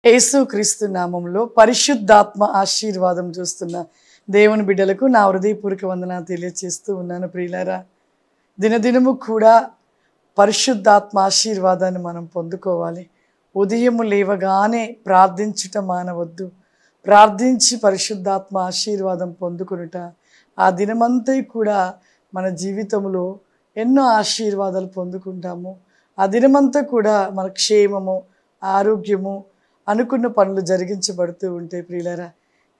యేసుక్రీస్తు నామములో పరిశుద్ధాత్మ ఆశీర్వాదం చూస్తున్న దేవుని బిడ్డలకు నా హృదయపూర్వక వందనాలు తెలియజేస్తూ ఉన్నాను. ప్రియులారా, దినదినము కూడా పరిశుద్ధాత్మ ఆశీర్వాదాన్ని మనం పొందుకోవాలి. ఉదయము లేవగానే ప్రార్థించుట మానవద్దు. ప్రార్థించి పరిశుద్ధాత్మ ఆశీర్వాదం పొందుకొనుట ఆ దినమంతా కూడా మన జీవితంలో ఎన్నో ఆశీర్వాదాలు పొందుకుంటాము. ఆ దినమంతా కూడా మన క్షేమము, ఆరోగ్యము, అనుకున్న పనులు జరిగించబడుతూ ఉంటాయి. ప్రియులారా,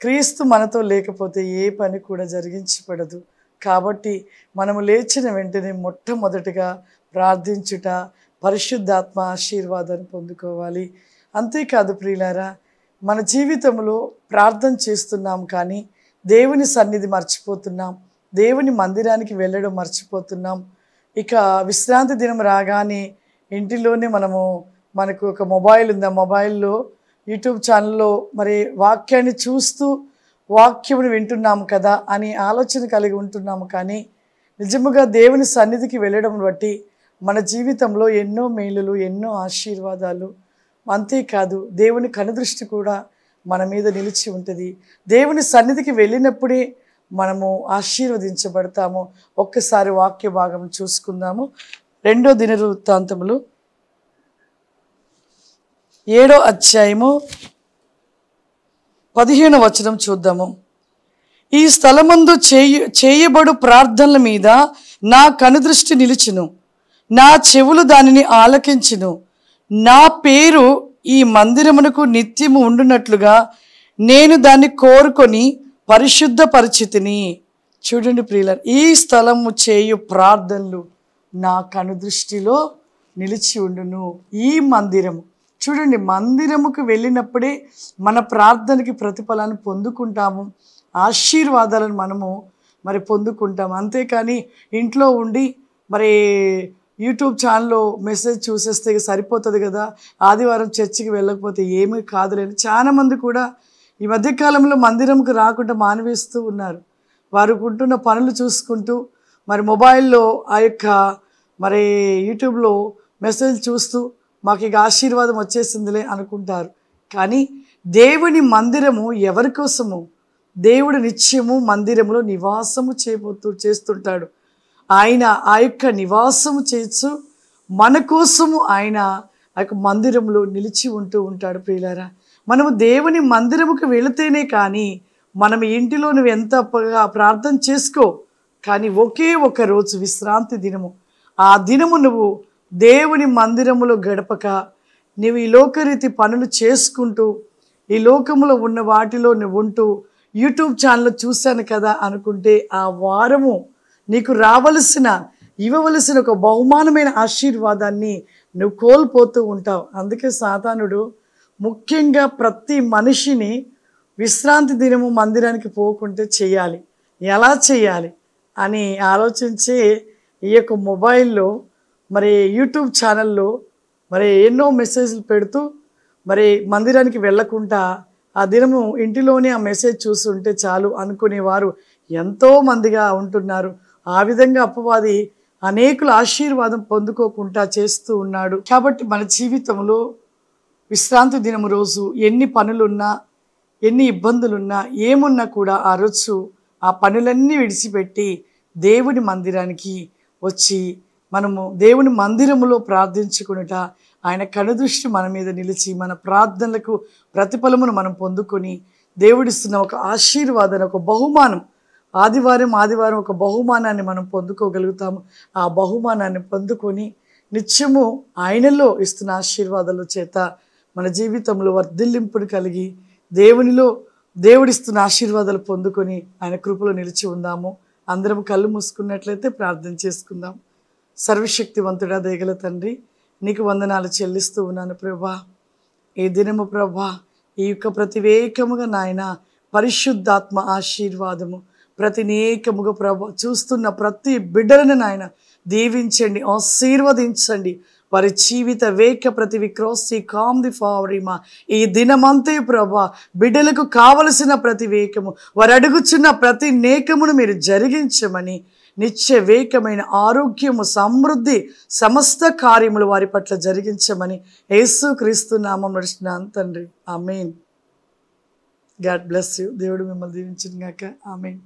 క్రీస్తు మనతో లేకపోతే ఏ పని కూడా జరిగించబడదు. కాబట్టి మనము లేచిన వెంటనే మొట్టమొదటిగా ప్రార్థించుట, పరిశుద్ధాత్మ ఆశీర్వాదాన్ని పొందుకోవాలి. అంతేకాదు ప్రియులారా, మన జీవితంలో ప్రార్థన చేస్తున్నాం కానీ దేవుని సన్నిధి మర్చిపోతున్నాం. దేవుని మందిరానికి వెళ్ళడం మర్చిపోతున్నాం. ఇక విశ్రాంతి దినం రాగానే ఇంటిలోనే మనకు ఒక మొబైల్ ఉంది. ఆ మొబైల్లో యూట్యూబ్ ఛానల్లో మరి వాక్యాన్ని చూస్తూ వాక్యమును వింటున్నాము కదా అని ఆలోచన కలిగి ఉంటున్నాము. కానీ నిజముగా దేవుని సన్నిధికి వెళ్ళడం బట్టి మన జీవితంలో ఎన్నో మేలులు, ఎన్నో ఆశీర్వాదాలు, అంతేకాదు దేవుని కనుదృష్టి కూడా మన మీద నిలిచి ఉంటుంది. దేవుని సన్నిధికి వెళ్ళినప్పుడే మనము ఆశీర్వదించబడతాము. ఒక్కసారి వాక్య భాగం చూసుకుందాము. 2వ దినవృత్తాంతములు 7వ అధ్యాయము 15వ వచనం చూద్దాము. ఈ స్థలమందు చేయబడు ప్రార్థనల మీద నా కనుదృష్టి నిలిచును, నా చెవులు దానిని ఆలకించును. నా పేరు ఈ మందిరమునకు నిత్యము ఉండునట్లుగా నేను దాన్ని కోరుకొని పరిశుద్ధ పరిచితిని. చూడండి ప్రియులారా, ఈ స్థలము చేయు ప్రార్థనలు నా కనుదృష్టిలో నిలిచి ఉండును. ఈ మందిరము చూడండి, మందిరముకు వెళ్ళినప్పుడే మన ప్రార్థనకి ప్రతిఫలాన్ని పొందుకుంటాము, ఆశీర్వాదాలను మనము పొందుకుంటాము. అంతేకాని ఇంట్లో ఉండి యూట్యూబ్ ఛానల్లో మెసేజ్ చూసేస్తే సరిపోతుంది కదా, ఆదివారం చర్చికి వెళ్ళకపోతే ఏమీ కాదులేని చాలామంది కూడా ఈ మధ్యకాలంలో మందిరంకు రాకుండా మానివేస్తూ ఉన్నారు. వారు ఉంటున్న పనులు చూసుకుంటూ మొబైల్లో ఆ యొక్క యూట్యూబ్లో మెసేజ్ చూస్తూ మాకు ఇక ఆశీర్వాదం వచ్చేసిందిలే అనుకుంటారు. కానీ దేవుని మందిరము ఎవరి కోసము? దేవుడు నిత్యము మందిరములో నివాసము చేస్తుంటాడు. ఆయన ఆ యొక్క నివాసము చేయొచ్చు, మన కోసము ఆయన ఆ యొక్క మందిరంలో నిలిచి ఉంటూ ఉంటాడు. ప్రియులారా, మనము దేవుని మందిరముకు వెళితేనే కానీ మనం ఇంటిలో నువ్వు ఎంత ప్రార్థన చేసుకో, కానీ ఒకే ఒక రోజు విశ్రాంతి దినము, ఆ దినము నువ్వు దేవుని మందిరములో గడపక నువ్వు ఈ లోకరీతి పనులు చేసుకుంటూ ఈ లోకములో ఉన్న వాటిలో నువ్వు ఉంటూ యూట్యూబ్ ఛానల్ చూశాను కదా అనుకుంటే ఆ వారము నీకు ఇవ్వవలసిన ఒక బహుమానమైన ఆశీర్వాదాన్ని నువ్వు కోల్పోతూ ఉంటావు. అందుకే సాతానుడు ముఖ్యంగా ప్రతి మనిషిని విశ్రాంతి దినము మందిరానికి పోకుంటే చేయాలి, ఎలా చేయాలి అని ఆలోచించే ఈ యొక్క మొబైల్లో యూట్యూబ్ ఛానల్లో ఎన్నో మెసేజ్లు పెడుతూ మందిరానికి వెళ్ళకుండా ఆ దినము ఇంటిలోనే ఆ మెసేజ్ చూస్తుంటే చాలు అనుకునేవారు ఎంతోమందిగా ఉంటున్నారు. ఆ విధంగా అపవాది అనేకుల ఆశీర్వాదం పొందుకోకుండా చేస్తూ ఉన్నాడు. కాబట్టి మన జీవితంలో విశ్రాంతి దినము రోజు ఎన్ని పనులున్నా, ఎన్ని ఇబ్బందులున్నా, ఏమున్నా కూడా ఆ రోజు ఆ పనులన్నీ విడిచిపెట్టి దేవుని మందిరానికి వచ్చి మనము దేవుని మందిరములో ప్రార్థించుకునుట, ఆయన కనుదృష్టి మన మీద నిలిచి మన ప్రార్థనలకు ప్రతిఫలమును మనం పొందుకొని దేవుడిస్తున్న ఒక ఆశీర్వాదాన్ని, ఒక బహుమానం, ఆదివారం ఒక బహుమానాన్ని మనం పొందుకోగలుగుతాము. ఆ బహుమానాన్ని పొందుకొని నిత్యము ఆయనలో ఇస్తున్న ఆశీర్వాదాల చేత మన జీవితంలో వర్ధిల్లింపును కలిగి దేవునిలో దేవుడిస్తున్న ఆశీర్వాదాలు పొందుకొని ఆయన కృపలో నిలిచి ఉందాము. అందరం కళ్ళు మూసుకున్నట్లయితే ప్రార్థన చేసుకుందాం. సర్వశక్తివంతుడా, దయగల తండ్రి, నీకు వందనాలు చెల్లిస్తూ ఉన్నాను ప్రభా. ఈ దినము ప్రభా, ఈ యొక్క ప్రతివేకముగా నాయన పరిశుద్ధాత్మ ఆశీర్వాదము ప్రతినేకముగా ప్రభా చూస్తున్న ప్రతి బిడ్డలను నాయన దీవించండి, ఆశీర్వదించండి. వారి జీవిత వేక ప్రతి విక్రోసి కామ్ది ఫావరిమా ఈ దినమంతే ప్రభా బిడ్డలకు కావలసిన ప్రతి వేకము, వారు అడుగుచున్న ప్రతి నేకమును మీరు జరిగించమని నిత్యవేకమైన ఆరోగ్యము, సమృద్ధి, సమస్త కార్యములు వారి పట్ల జరిగించమని యేసుక్రీస్తు నామం నడుస్తున్నాను తండ్రి. ఆమేన్. God bless you. దేవుడు మిమ్మల్ని దీవించును గాక. ఆమేన్.